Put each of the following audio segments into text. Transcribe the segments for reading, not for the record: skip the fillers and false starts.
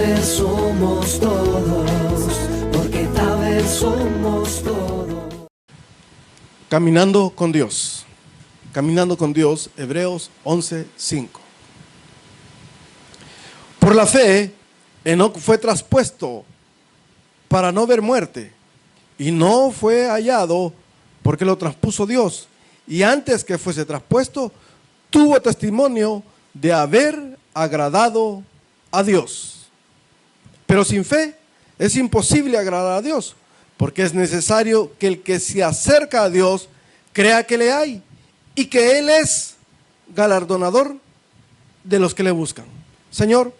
vez somos todos, porque tal vez somos todos. Caminando con Dios. Caminando con Dios, Hebreos 11:5. Por la fe, Enoc fue traspuesto para no ver muerte, y no fue hallado porque lo traspuso Dios. Y antes que fuese traspuesto, tuvo testimonio de haber agradado a Dios. Pero sin fe es imposible agradar a Dios, porque es necesario que el que se acerca a Dios crea que le hay y que Él es galardonador de los que le buscan. Señor,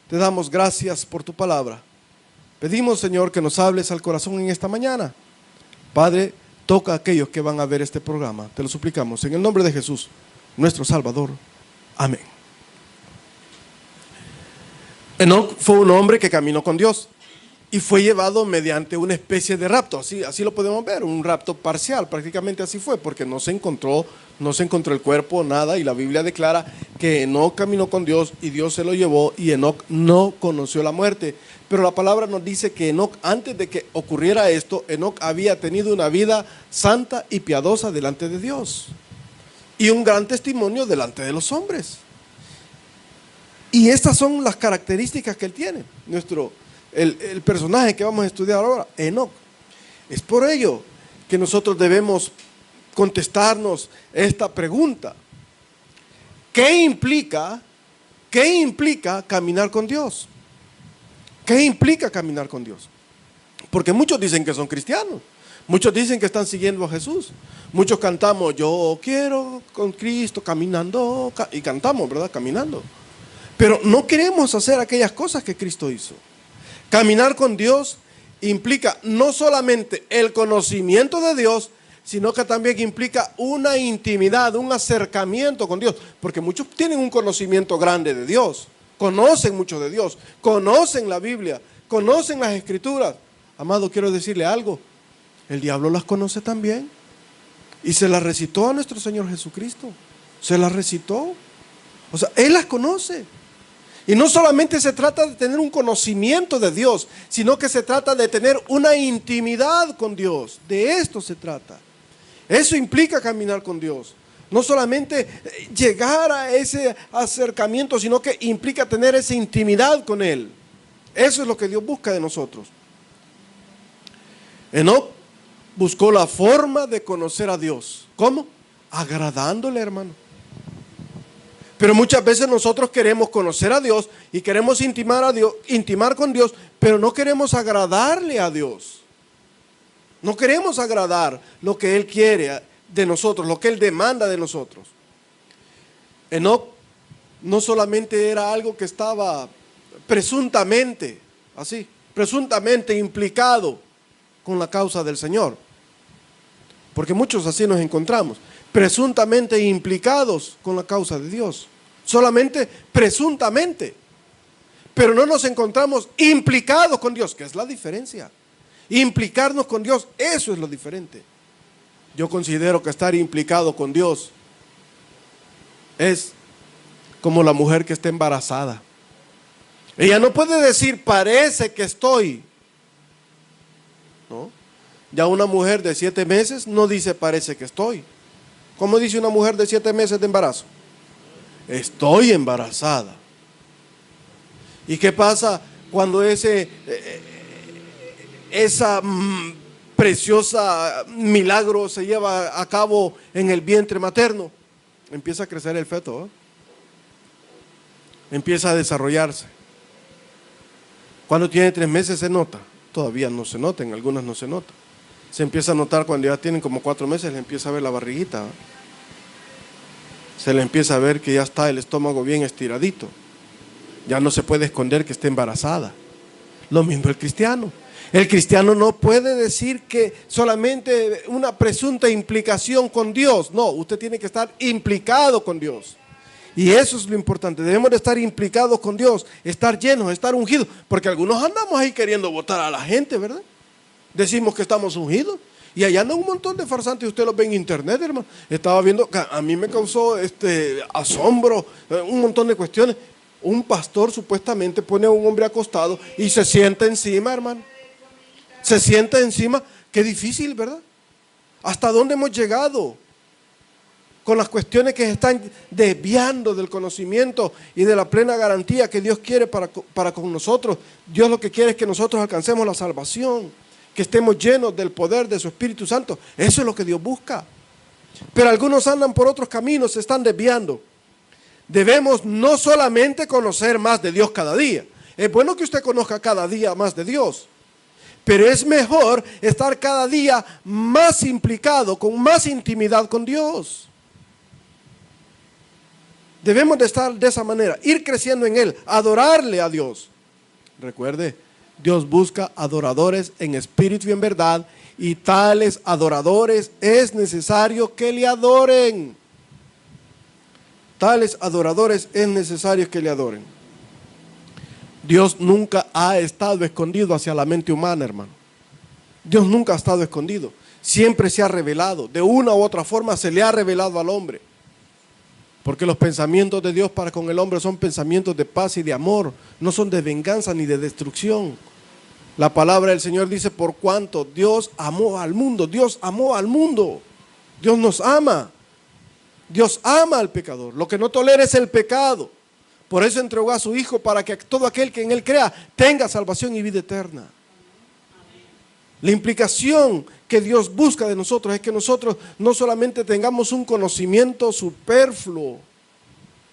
te damos gracias por tu palabra. Pedimos, Señor, que nos hables al corazón en esta mañana. Padre, toca a aquellos que van a ver este programa. Te lo suplicamos en el nombre de Jesús, nuestro Salvador. Amén. Enoc fue un hombre que caminó con Dios y fue llevado mediante una especie de rapto. Así lo podemos ver, un rapto parcial, prácticamente así fue, porque no se encontró el cuerpo, nada, y la Biblia declara que Enoc caminó con Dios y Dios se lo llevó y Enoc no conoció la muerte. Pero la palabra nos dice que Enoc, antes de que ocurriera esto, Enoc había tenido una vida santa y piadosa delante de Dios y un gran testimonio delante de los hombres. Y estas son las características que él tiene, el personaje que vamos a estudiar ahora, Enoc. Es por ello que nosotros debemos contestarnos esta pregunta: ¿qué implica caminar con Dios? ¿Qué implica caminar con Dios? Porque muchos dicen que son cristianos, muchos dicen que están siguiendo a Jesús, muchos cantamos, yo quiero con Cristo caminando, y cantamos, ¿verdad? Caminando. Pero no queremos hacer aquellas cosas que Cristo hizo. Caminar con Dios implica no solamente el conocimiento de Dios, sino que también implica una intimidad, un acercamiento con Dios. Porque muchos tienen un conocimiento grande de Dios, conocen mucho de Dios, conocen la Biblia, conocen las Escrituras. Amado, quiero decirle algo, el diablo las conoce también. Y se las recitó a nuestro Señor Jesucristo, se las recitó. O sea, Él las conoce. Y no solamente se trata de tener un conocimiento de Dios, sino que se trata de tener una intimidad con Dios. De esto se trata. Eso implica caminar con Dios. No solamente llegar a ese acercamiento, sino que implica tener esa intimidad con Él. Eso es lo que Dios busca de nosotros. Enoc buscó la forma de conocer a Dios. ¿Cómo? Agradándole, hermano. Pero muchas veces nosotros queremos conocer a Dios y queremos intimar con Dios, pero no queremos agradarle a Dios. No queremos agradar lo que Él quiere de nosotros, lo que Él demanda de nosotros. Enoc no solamente era algo que estaba presuntamente implicado con la causa del Señor, porque muchos así nos encontramos, presuntamente implicados con la causa de Dios. Solamente presuntamente, pero no nos encontramos implicados con Dios, que es la diferencia. Implicarnos con Dios, eso es lo diferente. Yo considero que estar implicado con Dios es como la mujer que está embarazada. Ella no puede decir parece que estoy, ¿no? Ya una mujer de 7 meses no dice parece que estoy. ¿Cómo dice una mujer de 7 meses de embarazo? Estoy embarazada. ¿Y qué pasa cuando esa preciosa milagro se lleva a cabo en el vientre materno? Empieza a crecer el feto, ¿eh? Empieza a desarrollarse. Cuando tiene 3 meses se nota. Todavía no se nota, en algunas no se nota. Se empieza a notar cuando ya tienen como 4 meses, le empieza a ver la barriguita, ¿eh? Se le empieza a ver que ya está el estómago bien estiradito. Ya no se puede esconder que está embarazada. Lo mismo el cristiano. El cristiano no puede decir que solamente una presunta implicación con Dios. No, usted tiene que estar implicado con Dios. Y eso es lo importante. Debemos de estar implicados con Dios, estar llenos, estar ungidos. Porque algunos andamos ahí queriendo votar a la gente, ¿verdad? Decimos que estamos ungidos. Y allá andan un montón de farsantes, usted los ve en internet, hermano. Estaba viendo, a mí me causó asombro, un montón de cuestiones. Un pastor supuestamente pone a un hombre acostado y se sienta encima, hermano. Se sienta encima. Qué difícil, ¿verdad? ¿Hasta dónde hemos llegado? Con las cuestiones que se están desviando del conocimiento y de la plena garantía que Dios quiere para con nosotros. Dios lo que quiere es que nosotros alcancemos la salvación, que estemos llenos del poder de su Espíritu Santo. Eso es lo que Dios busca. Pero algunos andan por otros caminos, se están desviando. Debemos no solamente conocer más de Dios cada día. Es bueno que usted conozca cada día más de Dios. Pero es mejor estar cada día más implicado, con más intimidad con Dios. Debemos de estar de esa manera, ir creciendo en Él, adorarle a Dios. Recuerde, Dios busca adoradores en espíritu y en verdad, y tales adoradores es necesario que le adoren. Tales adoradores es necesario que le adoren. Dios nunca ha estado escondido hacia la mente humana, hermano. Dios nunca ha estado escondido. Siempre se ha revelado. De una u otra forma se le ha revelado al hombre. Porque los pensamientos de Dios para con el hombre son pensamientos de paz y de amor. No son de venganza ni de destrucción. La palabra del Señor dice: por cuanto Dios amó al mundo. Dios amó al mundo. Dios nos ama. Dios ama al pecador. Lo que no tolera es el pecado. Por eso entregó a su Hijo, para que todo aquel que en Él crea tenga salvación y vida eterna. La implicación que Dios busca de nosotros es que nosotros no solamente tengamos un conocimiento superfluo,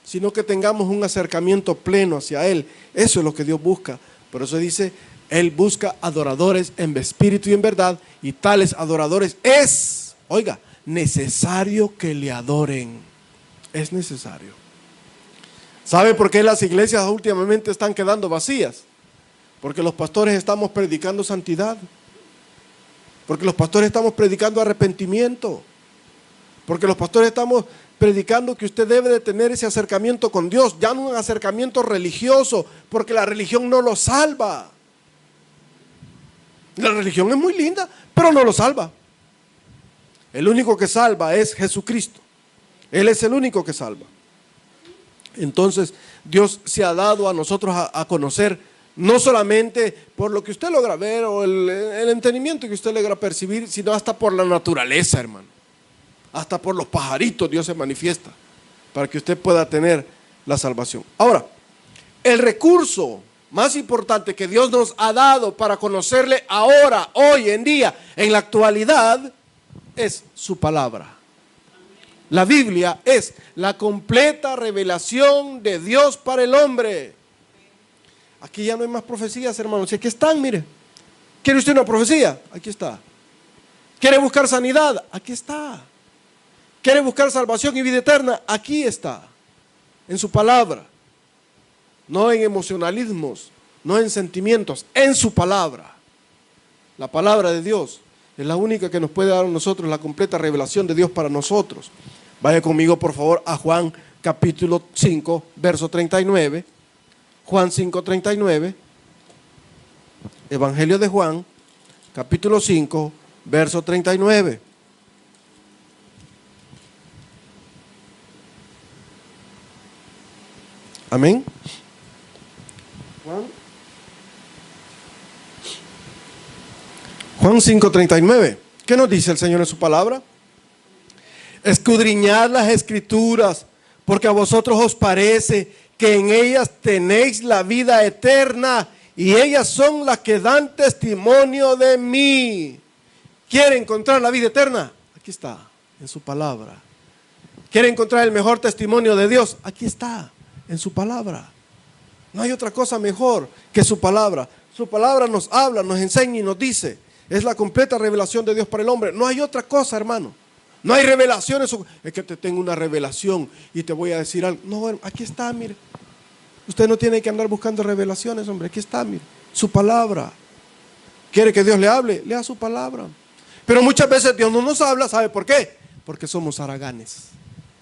sino que tengamos un acercamiento pleno hacia Él. Eso es lo que Dios busca. Por eso dice: Él busca adoradores en espíritu y en verdad, y tales adoradores es, oiga, necesario que le adoren. Es necesario. ¿Sabe por qué las iglesias últimamente están quedando vacías? Porque los pastores estamos predicando santidad. Porque los pastores estamos predicando arrepentimiento. Porque los pastores estamos predicando que usted debe de tener ese acercamiento con Dios, ya no un acercamiento religioso, porque la religión no lo salva. La religión es muy linda, pero no lo salva. El único que salva es Jesucristo. Él es el único que salva. Entonces, Dios se ha dado a nosotros a conocer, no solamente por lo que usted logra ver o el entendimiento que usted logra percibir, sino hasta por la naturaleza, hermano. Hasta por los pajaritos Dios se manifiesta para que usted pueda tener la salvación. Ahora, el recurso más importante que Dios nos ha dado para conocerle ahora, hoy en día, en la actualidad, es su palabra. La Biblia es la completa revelación de Dios para el hombre. Aquí ya no hay más profecías, hermanos. Si aquí están, mire. ¿Quiere usted una profecía? Aquí está. ¿Quiere buscar sanidad? Aquí está. ¿Quiere buscar salvación y vida eterna? Aquí está. En su palabra. No en emocionalismos, no en sentimientos, en su palabra. La palabra de Dios es la única que nos puede dar a nosotros la completa revelación de Dios para nosotros. Vaya conmigo, por favor, a Juan capítulo 5, verso 39. Juan 5, 39. Evangelio de Juan, capítulo 5, verso 39. Amén. Juan 5, 39. ¿Qué nos dice el Señor en su palabra? Escudriñad las Escrituras, porque a vosotros os parece que en ellas tenéis la vida eterna, y ellas son las que dan testimonio de mí. ¿Quiere encontrar la vida eterna? Aquí está, en su palabra. ¿Quiere encontrar el mejor testimonio de Dios? Aquí está, en su palabra. No hay otra cosa mejor que su palabra. Su palabra nos habla, nos enseña y nos dice. Es la completa revelación de Dios para el hombre. No hay otra cosa, hermano. No hay revelaciones. Es que te tengo una revelación y te voy a decir algo. No, aquí está, mire. Usted no tiene que andar buscando revelaciones, hombre. Aquí está, mire. Su palabra. ¿Quiere que Dios le hable? Lea su palabra. Pero muchas veces Dios no nos habla. ¿Sabe por qué? Porque somos haraganes.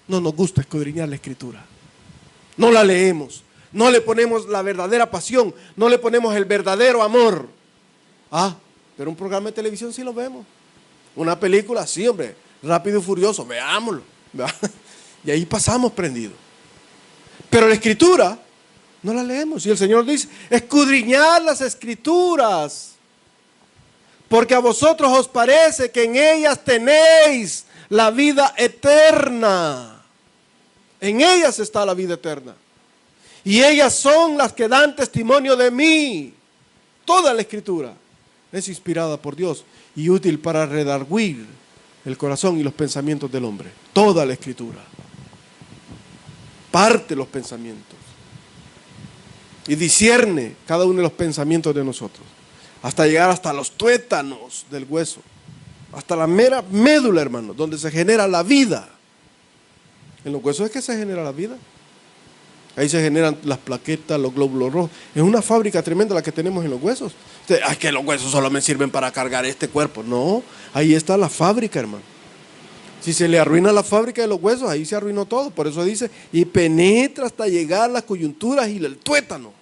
No nos gusta escudriñar la Escritura. No la leemos. No le ponemos la verdadera pasión. No le ponemos el verdadero amor. Pero un programa de televisión sí lo vemos. Una película, sí, hombre. Rápido y Furioso, veámoslo. Y ahí pasamos prendido. Pero la Escritura No la leemos. Y el Señor dice, escudriñad las Escrituras, porque a vosotros os parece que en ellas tenéis la vida eterna. En ellas está la vida eterna. Y ellas son las que dan testimonio de mí. Toda la Escritura es inspirada por Dios y útil para redarguir el corazón y los pensamientos del hombre. Toda la Escritura parte los pensamientos y discierne cada uno de los pensamientos de nosotros, hasta llegar hasta los tuétanos del hueso, hasta la mera médula, hermano, donde se genera la vida. En los huesos es que se genera la vida. Ahí se generan las plaquetas, los glóbulos rojos. Es una fábrica tremenda la que tenemos en los huesos. Es que los huesos solo me sirven para cargar este cuerpo. No, ahí está la fábrica, hermano. Si se le arruina la fábrica de los huesos, ahí se arruinó todo. Por eso dice, y penetra hasta llegar a las coyunturas y el tuétano.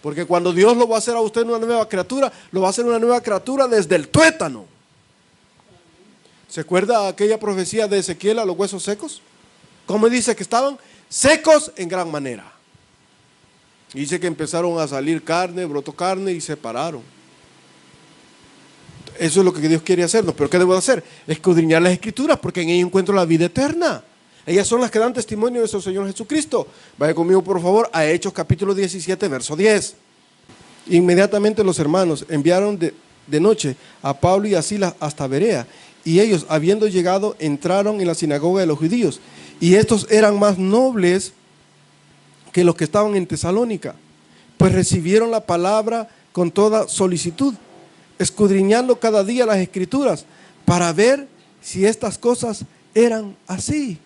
Porque cuando Dios lo va a hacer a usted una nueva criatura, lo va a hacer una nueva criatura desde el tuétano. ¿Se acuerda aquella profecía de Ezequiel a los huesos secos? ¿Cómo dice que estaban? Secos en gran manera. Dice que empezaron a salir carne, brotó carne y se pararon. Eso es lo que Dios quiere hacernos. ¿Pero qué debo hacer? Escudriñar las Escrituras, porque en ellas encuentro la vida eterna. Ellas son las que dan testimonio de nuestro Señor Jesucristo. Vaya conmigo, por favor, a Hechos capítulo 17, verso 10. Inmediatamente los hermanos enviaron de noche a Pablo y a Silas hasta Berea. Y ellos, habiendo llegado, entraron en la sinagoga de los judíos. Y estos eran más nobles que los que estaban en Tesalónica, pues recibieron la palabra con toda solicitud, escudriñando cada día las Escrituras, para ver si estas cosas eran así.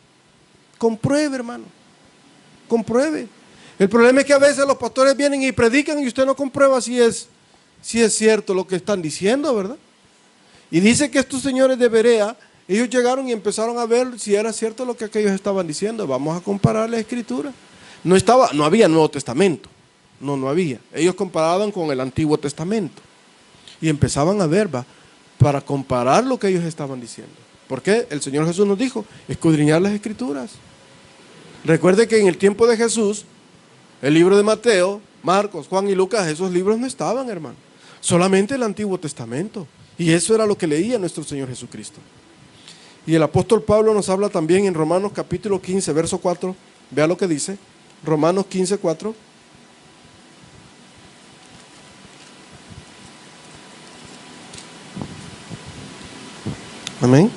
Compruebe, hermano, compruebe. El problema es que a veces los pastores vienen y predican y usted no comprueba si es cierto lo que están diciendo, ¿verdad? Y dice que estos señores de Berea, ellos llegaron y empezaron a ver si era cierto lo que aquellos estaban diciendo. Vamos a comparar la Escritura. No había Nuevo Testamento. No había. Ellos comparaban con el Antiguo Testamento. Y empezaban a ver, para comparar lo que ellos estaban diciendo. Porque el Señor Jesús nos dijo, escudriñar las Escrituras. Recuerde que en el tiempo de Jesús, el libro de Mateo, Marcos, Juan y Lucas, esos libros no estaban, hermano. Solamente el Antiguo Testamento. Y eso era lo que leía nuestro Señor Jesucristo. Y el apóstol Pablo nos habla también en Romanos capítulo 15, verso 4. Vea lo que dice. Romanos 15, 4. Amén.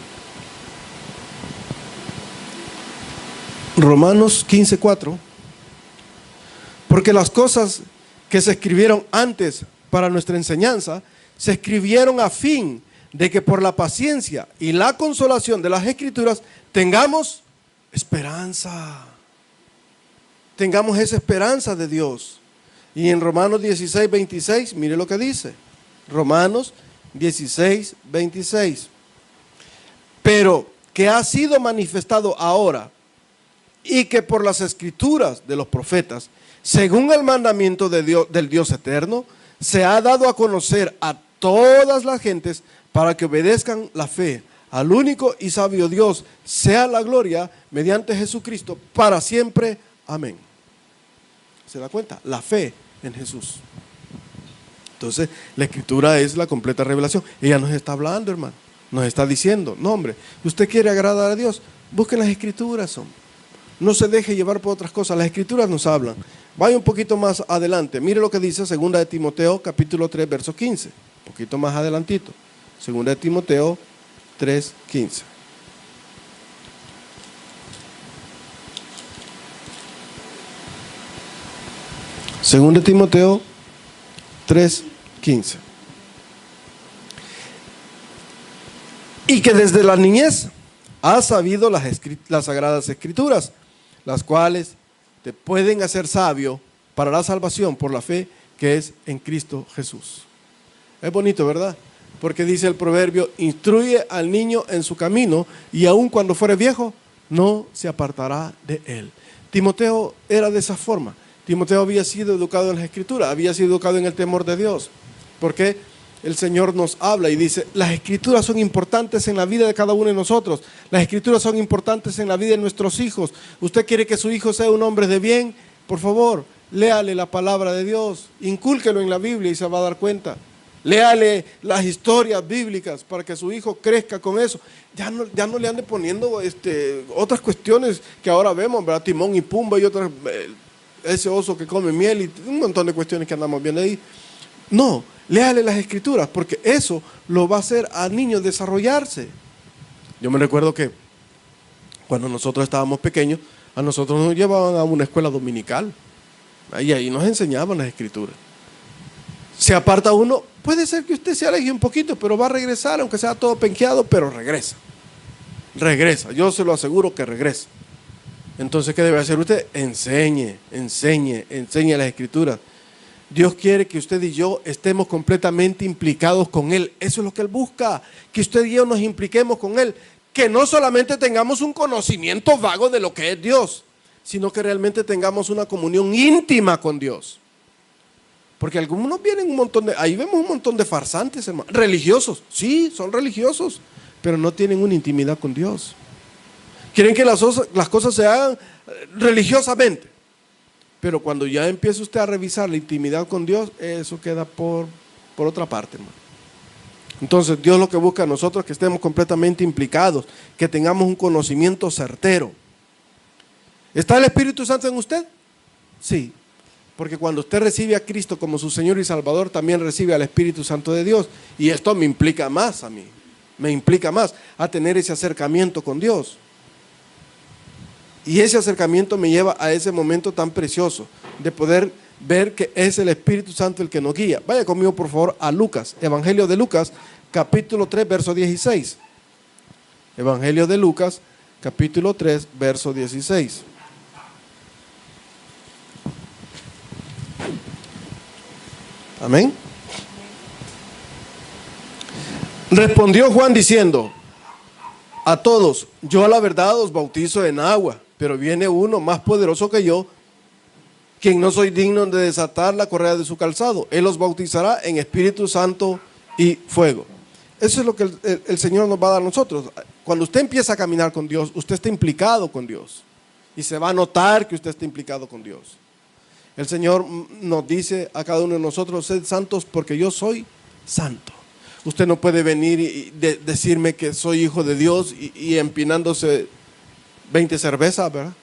Romanos 15, 4. Porque las cosas que se escribieron antes para nuestra enseñanza, se escribieron a fin de que por la paciencia y la consolación de las Escrituras tengamos esperanza. Tengamos esa esperanza de Dios. Y en Romanos 16, 26, mire lo que dice. Romanos 16, 26. Pero que ha sido manifestado ahora y que por las Escrituras de los profetas, según el mandamiento de Dios, del Dios eterno, se ha dado a conocer a todas las gentes para que obedezcan la fe al único y sabio Dios, sea la gloria mediante Jesucristo para siempre. Amén. ¿Se da cuenta? La fe en Jesús. Entonces, la Escritura es la completa revelación. Ella nos está hablando, hermano. Nos está diciendo, no, hombre, usted quiere agradar a Dios, busque las Escrituras, hombre. No se deje llevar por otras cosas. Las Escrituras nos hablan. Vaya un poquito más adelante. Mire lo que dice 2 de Timoteo, capítulo 3, verso 15. Un poquito más adelantito. 2 de Timoteo 3, 15. Según de Timoteo 3, 15. Y que desde la niñez has sabido las sagradas Escrituras, las cuales te pueden hacer sabio para la salvación por la fe que es en Cristo Jesús. Es bonito, ¿verdad? Porque dice el proverbio, instruye al niño en su camino y aun cuando fuere viejo, no se apartará de él. Timoteo era de esa forma. Timoteo había sido educado en las Escrituras, había sido educado en el temor de Dios. Porque el Señor nos habla y dice, las Escrituras son importantes en la vida de cada uno de nosotros. Las Escrituras son importantes en la vida de nuestros hijos. Usted quiere que su hijo sea un hombre de bien, Por favor, léale la palabra de Dios, incúlquelo en la Biblia y se va a dar cuenta. Léale las historias bíblicas para que su hijo crezca con eso. Ya no le ande poniendo otras cuestiones que ahora vemos, ¿verdad? Timón y Pumba y otras, ese oso que come miel y un montón de cuestiones que andamos viendo ahí. No, léale las escrituras, porque eso lo va a hacer al niño desarrollarse. Yo me recuerdo que cuando nosotros estábamos pequeños, a nosotros nos llevaban a una escuela dominical. Ahí nos enseñaban las escrituras. Se aparta uno, puede ser que usted se aleje un poquito, pero va a regresar, aunque sea todo penqueado, pero regresa. Regresa, yo se lo aseguro que regresa. Entonces, ¿qué debe hacer usted? Enseñe las escrituras. Dios quiere que usted y yo estemos completamente implicados con Él. Eso es lo que Él busca, que usted y yo nos impliquemos con Él. Que no solamente tengamos un conocimiento vago de lo que es Dios, sino que realmente tengamos una comunión íntima con Dios. Porque algunos vienen ahí vemos un montón de farsantes, hermano. Religiosos, sí, son religiosos, pero no tienen una intimidad con Dios. Quieren que las cosas se hagan religiosamente. Pero cuando ya empieza usted a revisar la intimidad con Dios, eso queda por otra parte, hermano. Entonces Dios lo que busca a nosotros es que estemos completamente implicados, que tengamos un conocimiento certero. ¿Está el Espíritu Santo en usted? Sí. Porque cuando usted recibe a Cristo como su Señor y Salvador, también recibe al Espíritu Santo de Dios. Y esto me implica más a mí, me implica más a tener ese acercamiento con Dios. Y ese acercamiento me lleva a ese momento tan precioso de poder ver que es el Espíritu Santo el que nos guía. Vaya conmigo por favor a Lucas, Evangelio de Lucas, capítulo 3, verso 16. Evangelio de Lucas, capítulo 3, verso 16. Amén. Respondió Juan diciendo a todos: yo a la verdad os bautizo en agua, pero viene uno más poderoso que yo, quien no soy digno de desatar la correa de su calzado. Él os bautizará en Espíritu Santo y fuego. Eso es lo que el Señor nos va a dar a nosotros. Cuando usted empieza a caminar con Dios, usted está implicado con Dios. Y se va a notar que usted está implicado con Dios. El Señor nos dice a cada uno de nosotros: sed santos porque yo soy santo. Usted no puede venir y decirme que soy hijo de Dios y empinándose 20 cervezas, ¿verdad?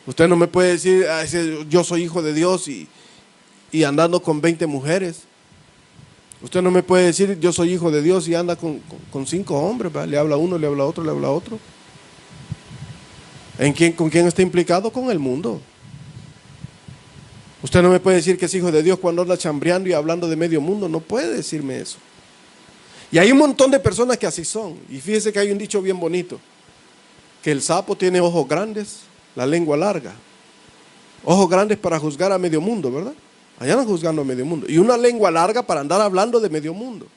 Usted no me puede decir yo soy hijo de Dios y andando con 20 mujeres. Usted no me puede decir yo soy hijo de Dios y anda con 5 hombres, ¿verdad? Le habla a uno, le habla a otro, le habla a otro. ¿Con quién está implicado? Con el mundo. Usted no me puede decir que es hijo de Dios cuando anda chambreando y hablando de medio mundo. No puede decirme eso. Y hay un montón de personas que así son. Y fíjese que hay un dicho bien bonito, que el sapo tiene ojos grandes, la lengua larga. Ojos grandes para juzgar a medio mundo, ¿verdad? Allá andan juzgando a medio mundo. Y una lengua larga para andar hablando de medio mundo.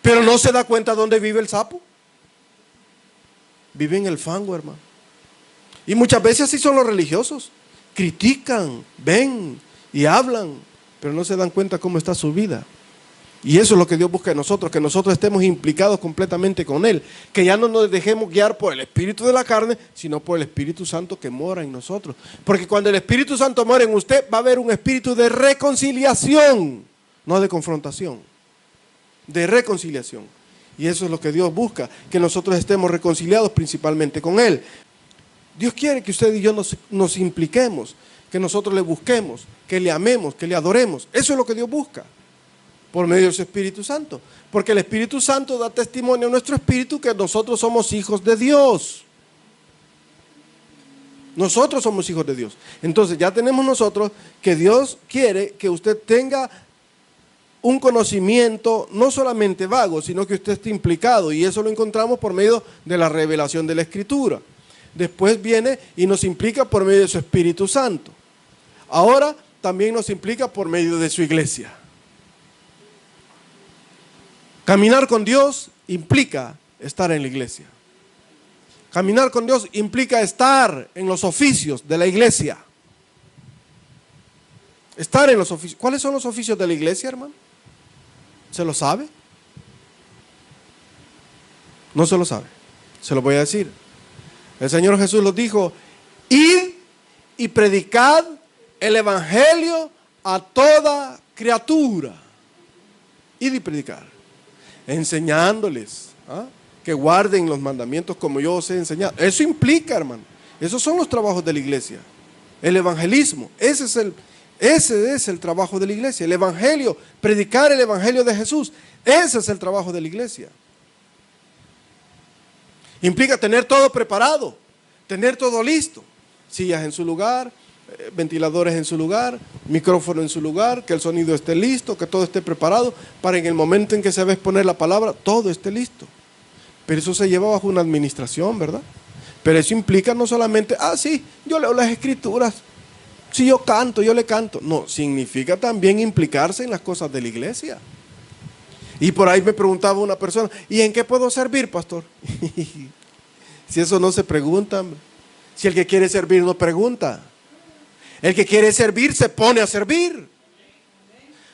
Pero no se da cuenta dónde vive el sapo. Vive en el fango, hermano. Y muchas veces así son los religiosos. Critican, ven y hablan, pero no se dan cuenta cómo está su vida. Y eso es lo que Dios busca de nosotros, que nosotros estemos implicados completamente con Él, que ya no nos dejemos guiar por el espíritu de la carne, sino por el Espíritu Santo que mora en nosotros. Porque cuando el Espíritu Santo mora en usted, va a haber un espíritu de reconciliación, no de confrontación, de reconciliación. Y eso es lo que Dios busca, que nosotros estemos reconciliados principalmente con Él. Dios quiere que usted y yo nos impliquemos, que nosotros le busquemos, que le amemos, que le adoremos. Eso es lo que Dios busca, por medio de su Espíritu Santo. Porque el Espíritu Santo da testimonio a nuestro espíritu que nosotros somos hijos de Dios. Nosotros somos hijos de Dios. Entonces ya tenemos nosotros que Dios quiere que usted tenga un conocimiento no solamente vago, sino que usted esté implicado. Y eso lo encontramos por medio de la revelación de la Escritura. Después viene y nos implica por medio de su Espíritu Santo. Ahora también nos implica por medio de su iglesia. Caminar con Dios implica estar en la iglesia. Caminar con Dios implica estar en los oficios de la iglesia. Estar en los oficios. ¿Cuáles son los oficios de la iglesia, hermano? ¿Se lo sabe? No se lo sabe. Se lo voy a decir. El Señor Jesús los dijo: id y predicad el evangelio a toda criatura. Id y predicar, enseñándoles que guarden los mandamientos como yo os he enseñado. Eso implica, hermano, esos son los trabajos de la iglesia. El evangelismo, ese es el trabajo de la iglesia. El evangelio, predicar el evangelio de Jesús, ese es el trabajo de la iglesia. Implica tener todo preparado, tener todo listo, sillas en su lugar, ventiladores en su lugar, micrófono en su lugar, que el sonido esté listo, que todo esté preparado para en el momento en que se va a exponer la palabra, todo esté listo. Pero eso se lleva bajo una administración, ¿verdad? Pero eso implica no solamente, sí, yo leo las escrituras, si yo canto, yo le canto. No, significa también implicarse en las cosas de la iglesia. Y por ahí me preguntaba una persona, ¿y en qué puedo servir, pastor? Si eso no se pregunta, si el que quiere servir no pregunta. El que quiere servir se pone a servir.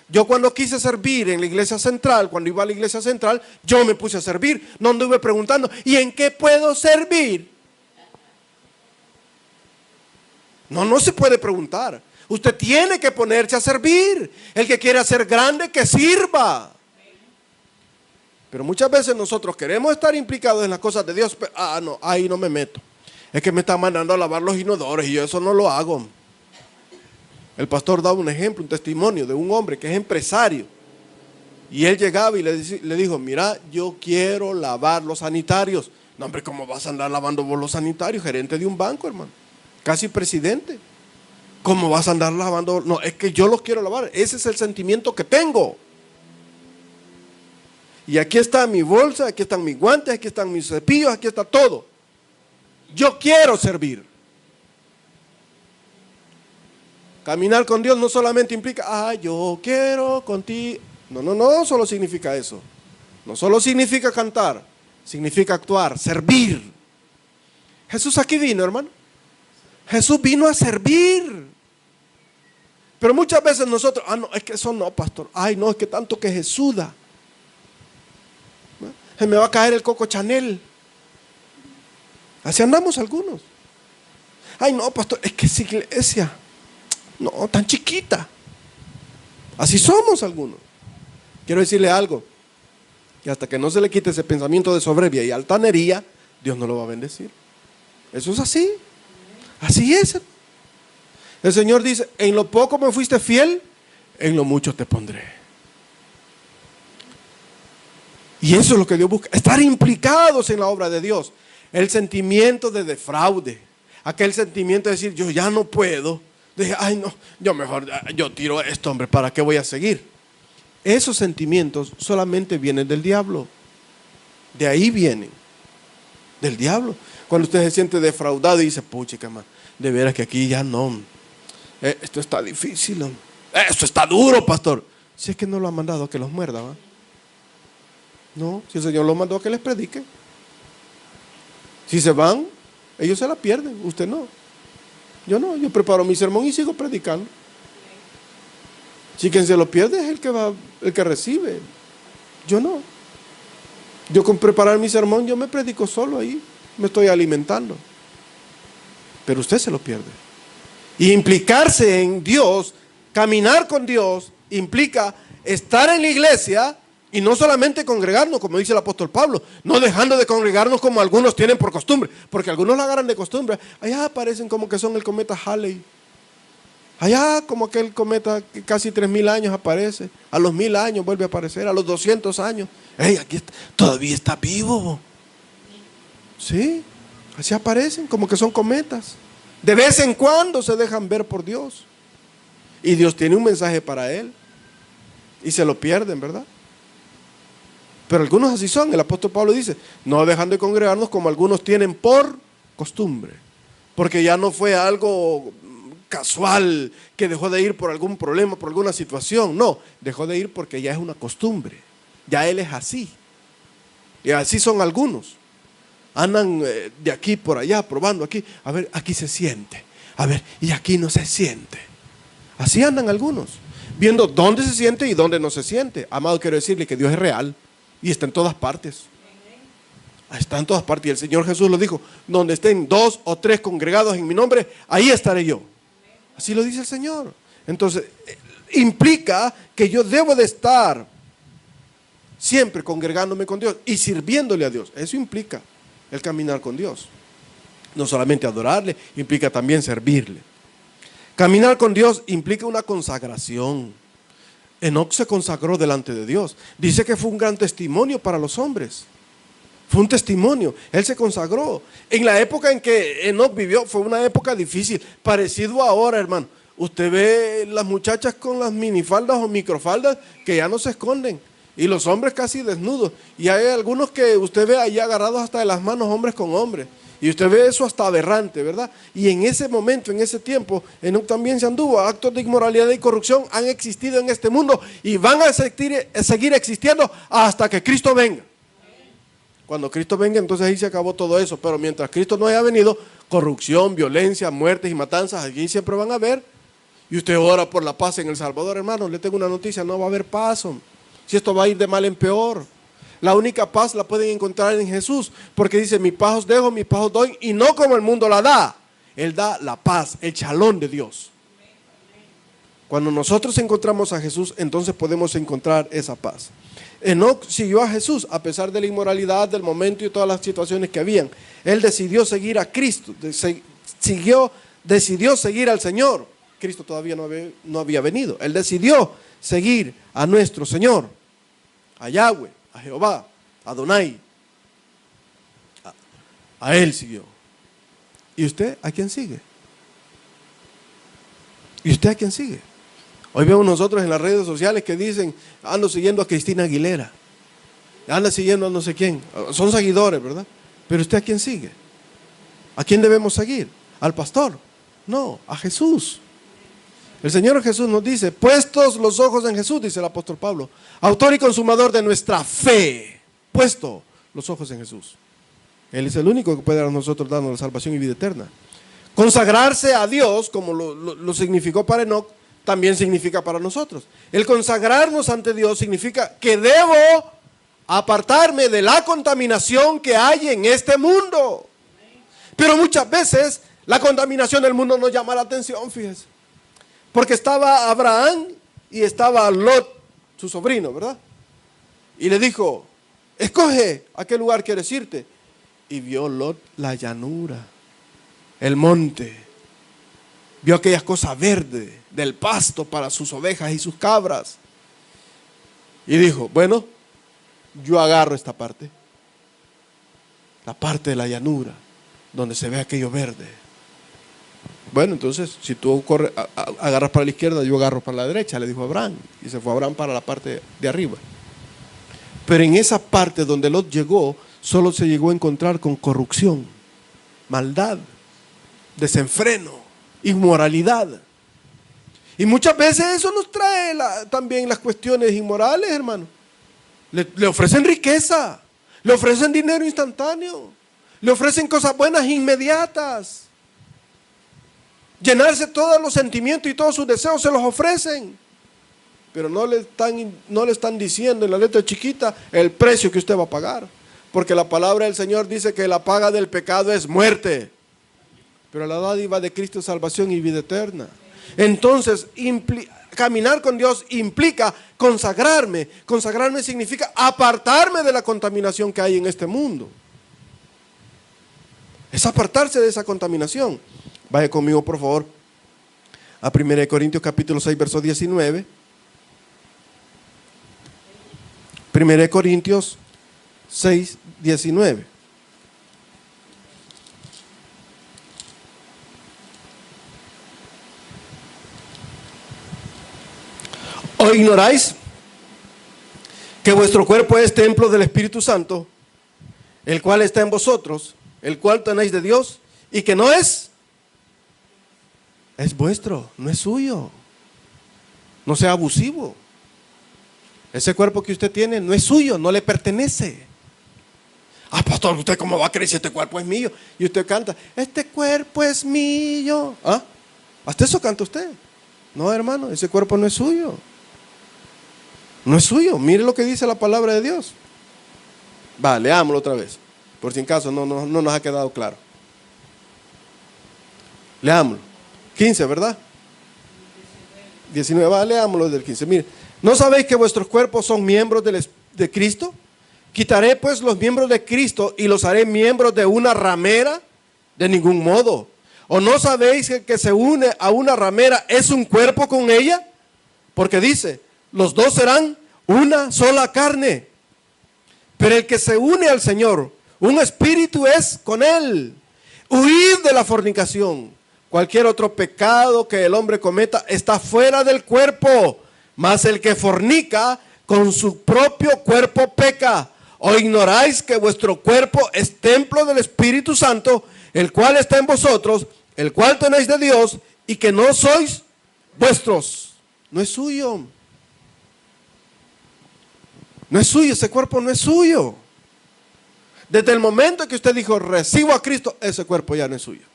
Yo cuando quise servir en la iglesia central, cuando iba a la iglesia central, yo me puse a servir. No anduve preguntando, ¿y en qué puedo servir? No se puede preguntar. Usted tiene que ponerse a servir. El que quiera ser grande, que sirva. Pero muchas veces nosotros queremos estar implicados en las cosas de Dios, pero, no, ahí no me meto. Es que me están mandando a lavar los inodores y yo eso no lo hago. El pastor daba un ejemplo, un testimonio de un hombre que es empresario. Y él llegaba y le dijo, mira, yo quiero lavar los sanitarios. No, hombre, ¿cómo vas a andar lavando vos los sanitarios? Gerente de un banco, hermano. Casi presidente. ¿Cómo vas a andar lavando? No, es que yo los quiero lavar. Ese es el sentimiento que tengo. Y aquí está mi bolsa, aquí están mis guantes, aquí están mis cepillos, aquí está todo. Yo quiero servir. Caminar con Dios no solamente implica, yo quiero contigo. No solo significa eso. No solo significa cantar, significa actuar, servir. Jesús aquí vino, hermano. Jesús vino a servir. Pero muchas veces nosotros, no, es que eso no, pastor. No, es que tanto que Jesús da. Se me va a caer el Coco Chanel. Así andamos algunos. No, pastor, es que esa iglesia, no, tan chiquita. Así somos algunos. Quiero decirle algo, que hasta que no se le quite ese pensamiento de soberbia y altanería, Dios no lo va a bendecir. Eso es así. Así es. El Señor dice, en lo poco me fuiste fiel, en lo mucho te pondré. Y eso es lo que Dios busca, estar implicados en la obra de Dios. El sentimiento de defraude, aquel sentimiento de decir, yo ya no puedo. Dije, no, yo tiro esto, hombre, ¿para qué voy a seguir? Esos sentimientos solamente vienen del diablo. De ahí vienen, del diablo. Cuando usted se siente defraudado y dice, puchica, man, de veras que aquí ya no. Esto está difícil. Esto está duro, pastor. Si es que no lo ha mandado a que los muerda, ¿va? No, si el Señor los mandó a que les predique. Si se van, ellos se la pierden, usted no. Yo no, yo preparo mi sermón y sigo predicando. Si quien se lo pierde es el que recibe. Yo no. Yo con preparar mi sermón, yo me predico solo ahí, me estoy alimentando. Pero usted se lo pierde. Y implicarse en Dios, caminar con Dios, implica estar en la iglesia. Y no solamente congregarnos, como dice el apóstol Pablo, no dejando de congregarnos como algunos tienen por costumbre, porque algunos la agarran de costumbre. Allá aparecen como que son el cometa Halley. Allá como aquel cometa que casi 3000 años aparece, a los 1000 años vuelve a aparecer, a los 200 años. Aquí está, todavía está vivo. Sí, así aparecen, como que son cometas. De vez en cuando se dejan ver por Dios. Y Dios tiene un mensaje para él. Y se lo pierden, ¿verdad? Pero algunos así son. El apóstol Pablo dice, no dejando de congregarnos como algunos tienen por costumbre. Porque ya no fue algo casual que dejó de ir por algún problema, por alguna situación. No, dejó de ir porque ya es una costumbre. Ya él es así. Y así son algunos. Andan de aquí por allá, probando aquí. A ver, aquí se siente. A ver, y aquí no se siente. Así andan algunos. Viendo dónde se siente y dónde no se siente. Amado, quiero decirle que Dios es real. Y está en todas partes. Está en todas partes. Y el Señor Jesús lo dijo, donde estén 2 o 3 congregados en mi nombre, ahí estaré yo. Así lo dice el Señor. Entonces, implica que yo debo de estar siempre congregándome con Dios y sirviéndole a Dios. Eso implica el caminar con Dios. No solamente adorarle, implica también servirle. Caminar con Dios implica una consagración. Enoc se consagró delante de Dios. Dice que fue un gran testimonio para los hombres. Fue un testimonio. Él se consagró. En la época en que Enoc vivió fue una época difícil. Parecido ahora, hermano. Usted ve las muchachas con las minifaldas o microfaldas que ya no se esconden. Y los hombres casi desnudos. Y hay algunos que usted ve ahí agarrados hasta de las manos, hombres con hombres. Y usted ve eso hasta aberrante, ¿verdad? Y en ese momento, en ese tiempo, Enoc también se anduvo. Actos de inmoralidad y corrupción han existido en este mundo y van a seguir existiendo hasta que Cristo venga. Cuando Cristo venga, entonces ahí se acabó todo eso. Pero mientras Cristo no haya venido, corrupción, violencia, muertes y matanzas, allí siempre van a haber. Y usted ora por la paz en El Salvador, hermano. Le tengo una noticia, no va a haber paz. Si esto va a ir de mal en peor. La única paz la pueden encontrar en Jesús, porque dice, mi paz os dejo, mi paz os doy, y no como el mundo la da. Él da la paz, el shalom de Dios. Cuando nosotros encontramos a Jesús, entonces podemos encontrar esa paz. Enoc siguió a Jesús a pesar de la inmoralidad del momento y todas las situaciones que habían. Él decidió seguir a Cristo, decidió seguir al Señor. Cristo todavía no había venido. Él decidió seguir a nuestro Señor, a Yahweh, a Jehová, a Adonai. A Él siguió. ¿Y usted a quién sigue? ¿Y usted a quién sigue? Hoy vemos nosotros en las redes sociales que dicen, ando siguiendo a Cristina Aguilera, anda siguiendo a no sé quién. Son seguidores, ¿verdad? Pero ¿usted a quién sigue? ¿A quién debemos seguir? ¿Al pastor? No, a Jesús. El Señor Jesús nos dice, puestos los ojos en Jesús, dice el apóstol Pablo, autor y consumador de nuestra fe, puesto los ojos en Jesús. Él es el único que puede a nosotros darnos la salvación y vida eterna. Consagrarse a Dios, como lo significó para Enoc, también significa para nosotros. El consagrarnos ante Dios significa que debo apartarme de la contaminación que hay en este mundo. Pero muchas veces la contaminación del mundo nos llama la atención, fíjese. Porque estaba Abraham y estaba Lot, su sobrino, ¿verdad? Y le dijo, escoge a qué lugar quieres irte. Y vio Lot la llanura, el monte. Vio aquellas cosas verdes del pasto para sus ovejas y sus cabras. Y dijo, bueno, yo agarro esta parte. La parte de la llanura, donde se ve aquello verde. Bueno, entonces, si tú agarras para la izquierda, yo agarro para la derecha, le dijo Abraham. Y se fue Abraham para la parte de arriba. Pero en esa parte donde Lot llegó, solo se llegó a encontrar con corrupción, maldad, desenfreno, inmoralidad. Y muchas veces eso nos trae también las cuestiones inmorales, hermano. Le ofrecen riqueza, le ofrecen dinero instantáneo, le ofrecen cosas buenas inmediatas. Llenarse todos los sentimientos y todos sus deseos se los ofrecen. Pero no le están diciendo en la letra chiquita el precio que usted va a pagar. Porque la palabra del Señor dice que la paga del pecado es muerte. Pero la dádiva de Cristo es salvación y vida eterna. Entonces, caminar con Dios implica consagrarme. Consagrarme significa apartarme de la contaminación que hay en este mundo. Es apartarse de esa contaminación. Vaya conmigo, por favor, a 1 Corintios capítulo 6, verso 19. 1 Corintios 6, 19. ¿O ignoráis que vuestro cuerpo es templo del Espíritu Santo, el cual está en vosotros, el cual tenéis de Dios, y que no es vuestro, no es suyo? No sea abusivo. Ese cuerpo que usted tiene no es suyo, no le pertenece. Ah, pastor, ¿usted cómo va a creer si este cuerpo es mío? Y usted canta, este cuerpo es mío. ¿Ah? ¿Hasta eso canta usted? No, hermano, ese cuerpo no es suyo. No es suyo. Mire lo que dice la palabra de Dios. Va, leámoslo otra vez, por si en caso no nos ha quedado claro. Leámoslo. 15, ¿verdad? 19, leámoslo del 15. Mire, ¿no sabéis que vuestros cuerpos son miembros de Cristo? ¿Quitaré pues los miembros de Cristo y los haré miembros de una ramera? De ningún modo. ¿O no sabéis que el que se une a una ramera es un cuerpo con ella? Porque dice, los dos serán una sola carne. Pero el que se une al Señor, un espíritu es con él. Huid de la fornicación. Cualquier otro pecado que el hombre cometa está fuera del cuerpo, mas el que fornica con su propio cuerpo peca. ¿O ignoráis que vuestro cuerpo es templo del Espíritu Santo, el cual está en vosotros, el cual tenéis de Dios, y que no sois vuestros? No es suyo. No es suyo, ese cuerpo no es suyo. Desde el momento que usted dijo, recibo a Cristo, ese cuerpo ya no es suyo.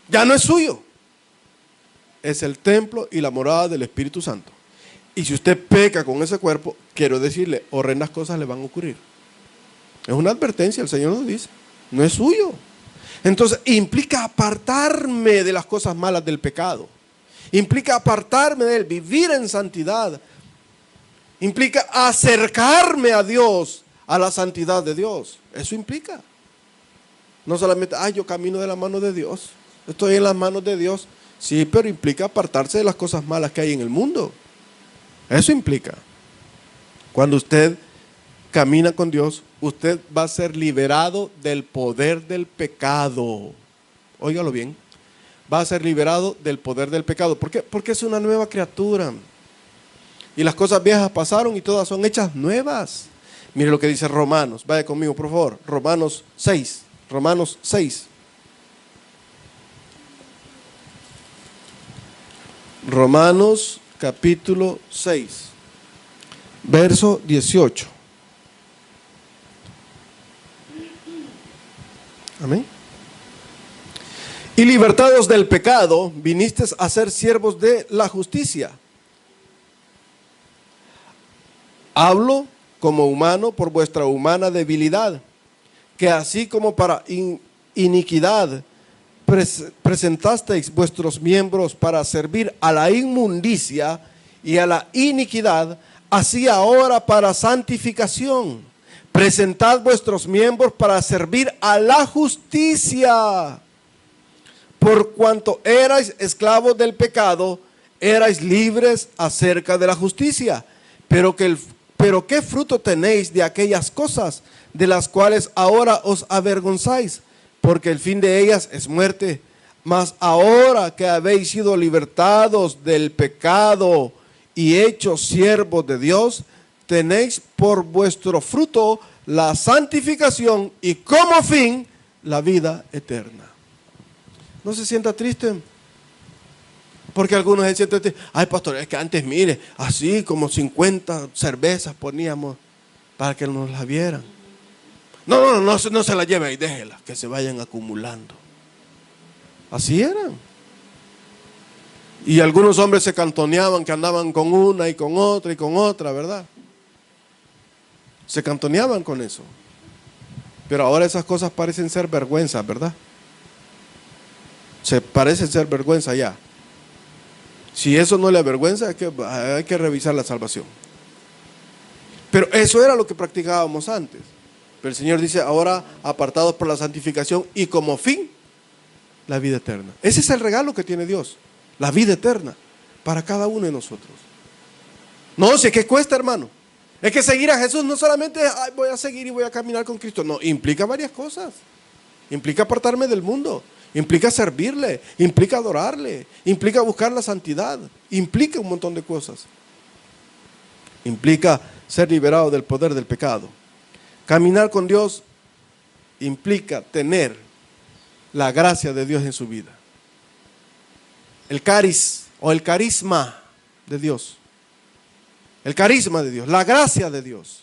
Ya no es suyo. Es el templo y la morada del Espíritu Santo. Y si usted peca con ese cuerpo, quiero decirle, horrendas cosas le van a ocurrir. Es una advertencia, el Señor nos dice, no es suyo. Entonces implica apartarme de las cosas malas del pecado. Implica apartarme de él, vivir en santidad. Implica acercarme a Dios, a la santidad de Dios. Eso implica. No solamente, yo camino de la mano de Dios, estoy en las manos de Dios. Sí, pero implica apartarse de las cosas malas que hay en el mundo. Eso implica. Cuando usted camina con Dios, usted va a ser liberado del poder del pecado. Óigalo bien. Va a ser liberado del poder del pecado. ¿Por qué? Porque es una nueva criatura. Y las cosas viejas pasaron y todas son hechas nuevas. Mire lo que dice Romanos. Vaya conmigo, por favor. Romanos 6. Romanos 6. Romanos capítulo 6, verso 18. Amén. Y libertados del pecado, vinisteis a ser siervos de la justicia. Hablo como humano por vuestra humana debilidad, que así como para iniquidad presentasteis vuestros miembros para servir a la inmundicia y a la iniquidad, así ahora para santificación. Presentad vuestros miembros para servir a la justicia. Por cuanto erais esclavos del pecado, erais libres acerca de la justicia. Pero ¿qué fruto tenéis de aquellas cosas de las cuales ahora os avergonzáis? Porque el fin de ellas es muerte. Mas ahora que habéis sido libertados del pecado y hechos siervos de Dios, tenéis por vuestro fruto la santificación y como fin la vida eterna. ¿No se sienta triste? Porque algunos se sienten tristes. Ay, pastor, es que antes, mire, así como 50 cervezas poníamos para que nos las vieran. No se la lleve y déjela, que se vayan acumulando. Así eran. Y algunos hombres se cantoneaban que andaban con una y con otra, ¿verdad? Se cantoneaban con eso. Pero ahora esas cosas parecen ser vergüenza, ¿verdad? Se parecen ser vergüenza ya. Si eso no le avergüenza, hay que revisar la salvación. Pero eso era lo que practicábamos antes. Pero el Señor dice, ahora apartados por la santificación y como fin, la vida eterna. Ese es el regalo que tiene Dios, la vida eterna, para cada uno de nosotros. No, si es que cuesta, hermano. Es que seguir a Jesús no solamente voy a seguir y voy a caminar con Cristo. No, implica varias cosas. Implica apartarme del mundo. Implica servirle. Implica adorarle. Implica buscar la santidad. Implica un montón de cosas. Implica ser liberado del poder del pecado. Caminar con Dios implica tener la gracia de Dios en su vida. El cariz o el carisma de Dios. El carisma de Dios, la gracia de Dios.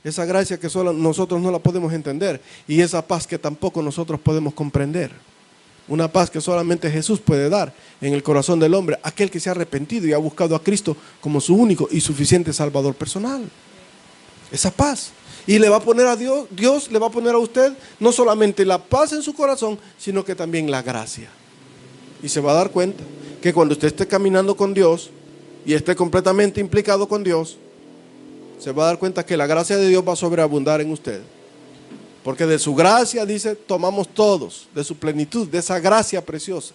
Esa gracia que solo nosotros no la podemos entender y esa paz que tampoco nosotros podemos comprender. Una paz que solamente Jesús puede dar en el corazón del hombre, aquel que se ha arrepentido y ha buscado a Cristo como su único y suficiente Salvador personal. Esa paz. Y le va a poner a Dios le va a poner a usted no solamente la paz en su corazón, sino que también la gracia. Y se va a dar cuenta que cuando usted esté caminando con Dios y esté completamente implicado con Dios, se va a dar cuenta que la gracia de Dios va a sobreabundar en usted. Porque de su gracia, dice, tomamos todos, de su plenitud, de esa gracia preciosa.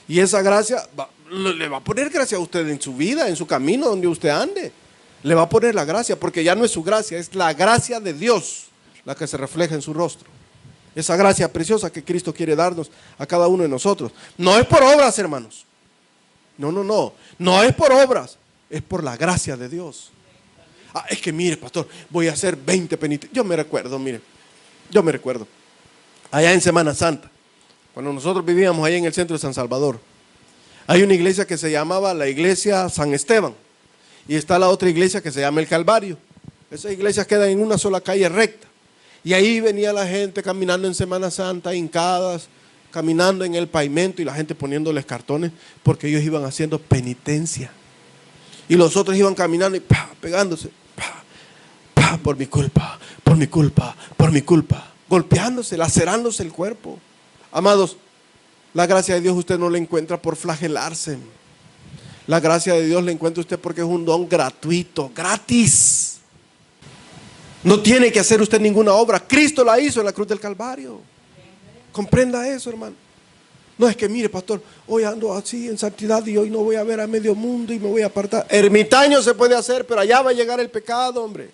Y esa gracia le va a poner gracia a usted en su vida, en su camino, donde usted ande. Le va a poner la gracia, porque ya no es su gracia, es la gracia de Dios la que se refleja en su rostro. Esa gracia preciosa que Cristo quiere darnos a cada uno de nosotros. No es por obras, hermanos. No es por obras, es por la gracia de Dios. Es que mire, pastor, voy a hacer 20 penitencias. Yo me recuerdo, allá en Semana Santa, cuando nosotros vivíamos ahí en el centro de San Salvador, hay una iglesia que se llamaba la iglesia San Esteban, y está la otra iglesia que se llama el Calvario. Esas iglesias quedan en una sola calle recta, y ahí venía la gente caminando en Semana Santa, hincadas, caminando en el pavimento, y la gente poniéndoles cartones, porque ellos iban haciendo penitencia, y los otros iban caminando y pegándose, por mi culpa, por mi culpa, por mi culpa, golpeándose, lacerándose el cuerpo. Amados, la gracia de Dios usted no la encuentra por flagelarse. La gracia de Dios la encuentra usted porque es un don gratuito, gratis. No tiene que hacer usted ninguna obra. Cristo la hizo en la cruz del Calvario. Comprenda eso, hermano. No es que mire, pastor, hoy ando así en santidad y hoy no voy a ver a medio mundo y me voy a apartar. Ermitaño se puede hacer, pero allá va a llegar el pecado, hombre.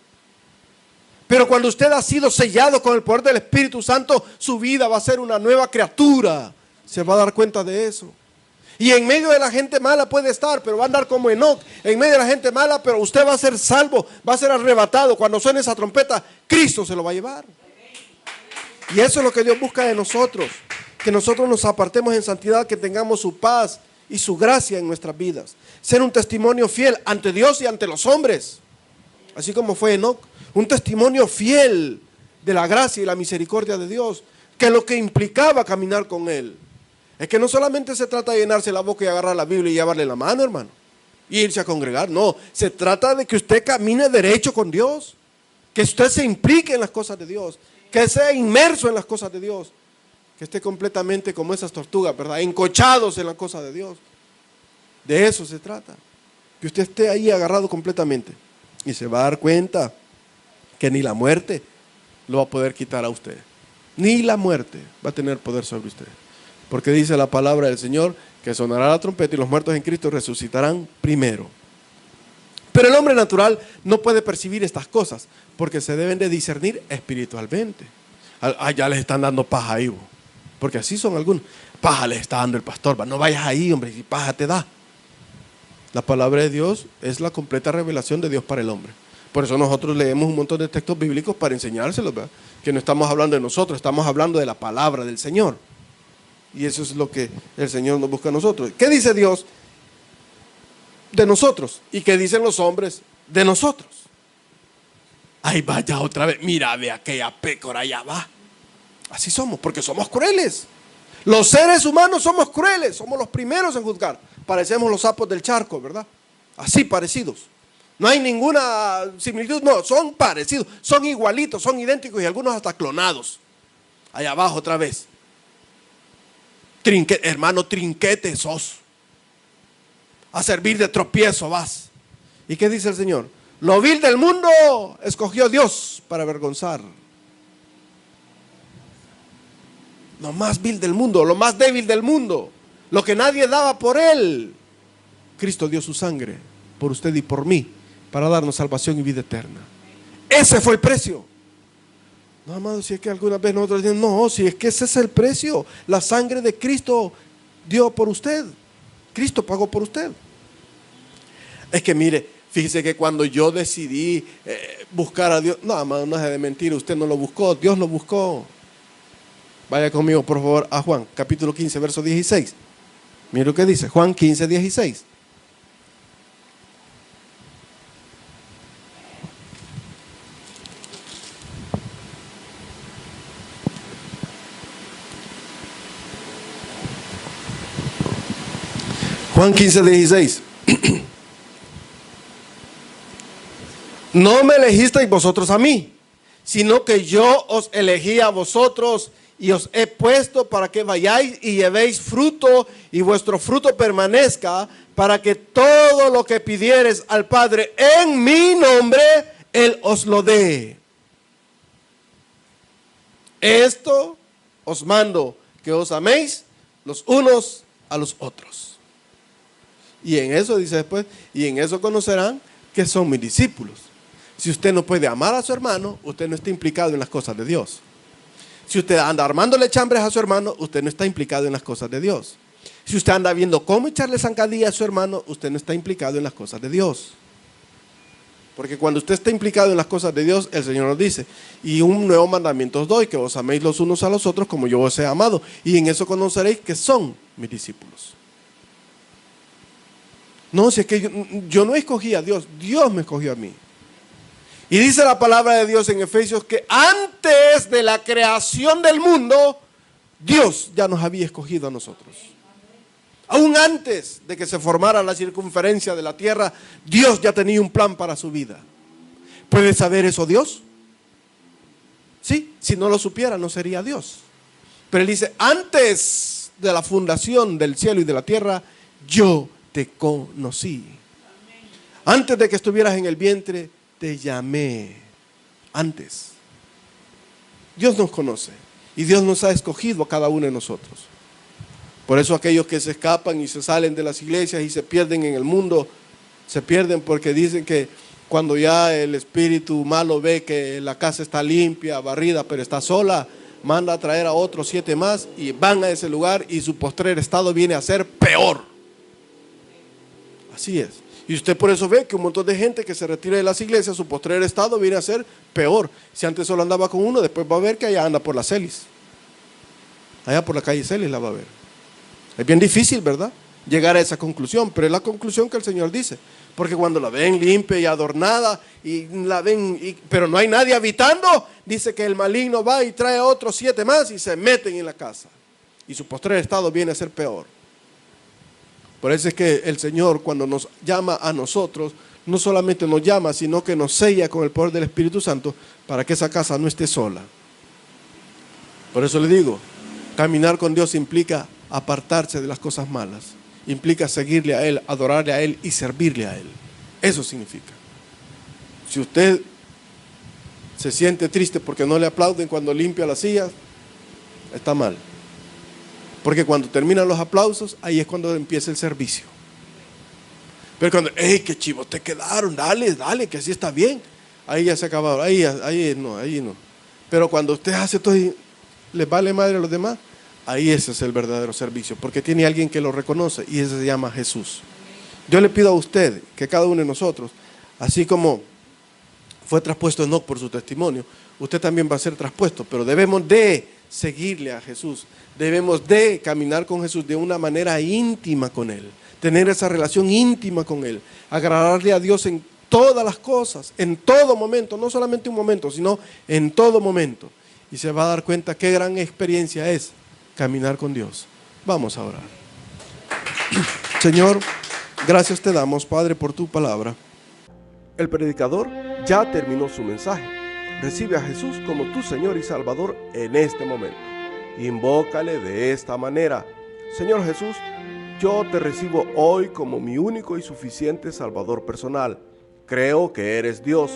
Pero cuando usted ha sido sellado con el poder del Espíritu Santo, su vida va a ser una nueva criatura. Se va a dar cuenta de eso. Y en medio de la gente mala puede estar, pero va a andar como Enoc. En medio de la gente mala, pero usted va a ser salvo, va a ser arrebatado. Cuando suene esa trompeta, Cristo se lo va a llevar. Y eso es lo que Dios busca de nosotros. Que nosotros nos apartemos en santidad, que tengamos su paz y su gracia en nuestras vidas. Ser un testimonio fiel ante Dios y ante los hombres. Así como fue Enoc. Un testimonio fiel de la gracia y la misericordia de Dios, que lo que implicaba caminar con Él. Es que no solamente se trata de llenarse la boca y agarrar la Biblia y llevarle la mano, hermano, y irse a congregar. No, se trata de que usted camine derecho con Dios, que usted se implique en las cosas de Dios, que sea inmerso en las cosas de Dios, que esté completamente como esas tortugas, ¿verdad? Encochados en las cosas de Dios. De eso se trata, que usted esté ahí agarrado completamente y se va a dar cuenta que ni la muerte lo va a poder quitar a usted. Ni la muerte va a tener poder sobre usted. Porque dice la palabra del Señor que sonará la trompeta y los muertos en Cristo resucitarán primero. Pero el hombre natural no puede percibir estas cosas porque se deben de discernir espiritualmente. Ya les están dando paja ahí, porque así son algunos. Paja les está dando el pastor. No vayas ahí, hombre, si paja te da. La palabra de Dios es la completa revelación de Dios para el hombre. Por eso nosotros leemos un montón de textos bíblicos para enseñárselos, ¿verdad? Que no estamos hablando de nosotros, estamos hablando de la palabra del Señor. Y eso es lo que el Señor nos busca a nosotros. ¿Qué dice Dios de nosotros? ¿Y qué dicen los hombres de nosotros? Ahí vaya otra vez, mira, ve aquella pécora, allá va. Así somos, porque somos crueles. Los seres humanos somos crueles, somos los primeros en juzgar. Parecemos los sapos del charco, ¿verdad? Así parecidos. No hay ninguna similitud, no, son parecidos, son igualitos, son idénticos y algunos hasta clonados. Allá abajo otra vez. Hermano, trinquete sos. A servir de tropiezo vas. ¿Y qué dice el Señor? Lo vil del mundo escogió Dios para avergonzar. Lo más vil del mundo, lo más débil del mundo, lo que nadie daba por Él. Cristo dio su sangre por usted y por mí para darnos salvación y vida eterna. Ese fue el precio. No, amado, si es que alguna vez nosotros decimos, no, si es que ese es el precio. La sangre de Cristo dio por usted. Cristo pagó por usted. Es que mire, fíjese que cuando yo decidí buscar a Dios, no, amado, no es de mentir, usted no lo buscó, Dios lo buscó. Vaya conmigo, por favor, a Juan, capítulo 15, verso 16. Mire lo que dice, Juan 15, 16. Juan 15, 16. No me elegisteis vosotros a mí, sino que yo os elegí a vosotros y os he puesto para que vayáis y llevéis fruto y vuestro fruto permanezca, para que todo lo que pidiereis al Padre en mi nombre, Él os lo dé. Esto os mando, que os améis los unos a los otros. Y en eso dice después, y en eso conocerán que son mis discípulos. Si usted no puede amar a su hermano, usted no está implicado en las cosas de Dios. Si usted anda armándole chambres a su hermano, usted no está implicado en las cosas de Dios. Si usted anda viendo cómo echarle zancadilla a su hermano, usted no está implicado en las cosas de Dios. Porque cuando usted está implicado en las cosas de Dios, el Señor nos dice, y un nuevo mandamiento os doy, que os améis los unos a los otros como yo os he amado. Y en eso conoceréis que son mis discípulos. No, si es que yo no escogí a Dios, Dios me escogió a mí. Y dice la palabra de Dios en Efesios que antes de la creación del mundo, Dios ya nos había escogido a nosotros. Aún antes de que se formara la circunferencia de la tierra, Dios ya tenía un plan para su vida. ¿Puede saber eso Dios? Sí, si no lo supiera no sería Dios. Pero Él dice, antes de la fundación del cielo y de la tierra, yo te conocí. Antes de que estuvieras en el vientre, te llamé. Antes. Dios nos conoce y Dios nos ha escogido a cada uno de nosotros. Por eso aquellos que se escapan y se salen de las iglesias y se pierden en el mundo, se pierden porque dicen que cuando ya el espíritu malo ve que la casa está limpia, barrida, pero está sola, manda a traer a otros 7 más y van a ese lugar y su postrer estado viene a ser peor. Así es. Y usted por eso ve que un montón de gente que se retira de las iglesias, su postrer estado viene a ser peor. Si antes solo andaba con uno, después va a ver que allá anda por la Celis. Allá por la calle Celis la va a ver. Es bien difícil, ¿verdad?, llegar a esa conclusión, pero es la conclusión que el Señor dice. Porque cuando la ven limpia y adornada, y la ven, pero no hay nadie habitando, dice que el maligno va y trae a otros 7 más y se meten en la casa. Y su postrer estado viene a ser peor. Por eso es que el Señor, cuando nos llama a nosotros, no solamente nos llama, sino que nos sella con el poder del Espíritu Santo para que esa casa no esté sola. Por eso le digo, caminar con Dios implica apartarse de las cosas malas, implica seguirle a Él, adorarle a Él y servirle a Él. Eso significa. Si usted se siente triste porque no le aplauden cuando limpia las sillas, está mal. Porque cuando terminan los aplausos, ahí es cuando empieza el servicio. Pero cuando, ¡hey, qué chivos te quedaron! Dale, que así está bien. Ahí ya se acabaron, ahí no. Pero cuando usted hace todo y le vale madre a los demás, ahí ese es el verdadero servicio, porque tiene alguien que lo reconoce y ese se llama Jesús. Yo le pido a usted que cada uno de nosotros, así como fue traspuesto Enoc por su testimonio, usted también va a ser traspuesto, pero debemos de seguirle a Jesús, debemos de caminar con Jesús de una manera íntima con Él, tener esa relación íntima con Él, agradarle a Dios en todas las cosas, en todo momento, no solamente un momento, sino en todo momento. Y se va a dar cuenta qué gran experiencia es caminar con Dios. Vamos a orar. Señor, gracias te damos, Padre, por tu palabra. El predicador ya terminó su mensaje. Recibe a Jesús como tu Señor y Salvador en este momento. Invócale de esta manera: Señor Jesús, yo te recibo hoy como mi único y suficiente Salvador personal. Creo que eres Dios,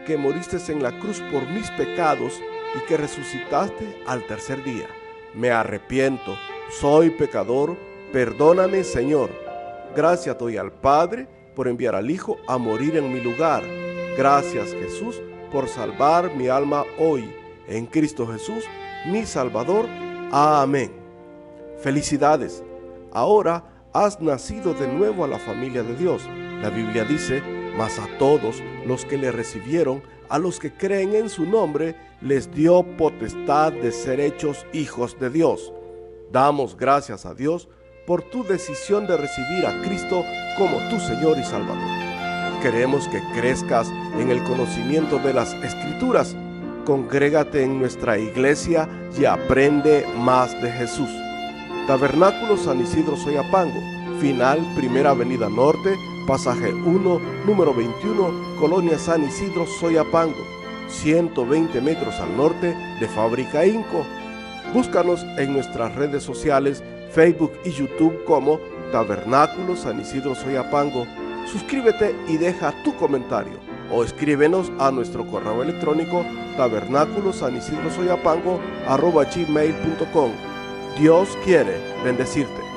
que moriste en la cruz por mis pecados y que resucitaste al tercer día. Me arrepiento, soy pecador, perdóname, Señor. Gracias doy al Padre por enviar al Hijo a morir en mi lugar. Gracias, Jesús, por salvar mi alma hoy. En Cristo Jesús, mi Salvador. Amén. Felicidades. Ahora has nacido de nuevo a la familia de Dios. La Biblia dice: mas a todos los que le recibieron, a los que creen en su nombre, les dio potestad de ser hechos hijos de Dios. Damos gracias a Dios por tu decisión de recibir a Cristo como tu Señor y Salvador. Queremos que crezcas en el conocimiento de las Escrituras. Congrégate en nuestra iglesia y aprende más de Jesús. Tabernáculo San Isidro Soyapango, final Primera Avenida Norte, pasaje 1, número 21, Colonia San Isidro Soyapango, 120 metros al norte de Fábrica Inco. Búscanos en nuestras redes sociales, Facebook y YouTube como Tabernáculo San Isidro Soyapango. Suscríbete y deja tu comentario o escríbenos a nuestro correo electrónico tabernáculosanisidrosoyapango@gmail.com. Dios quiere bendecirte.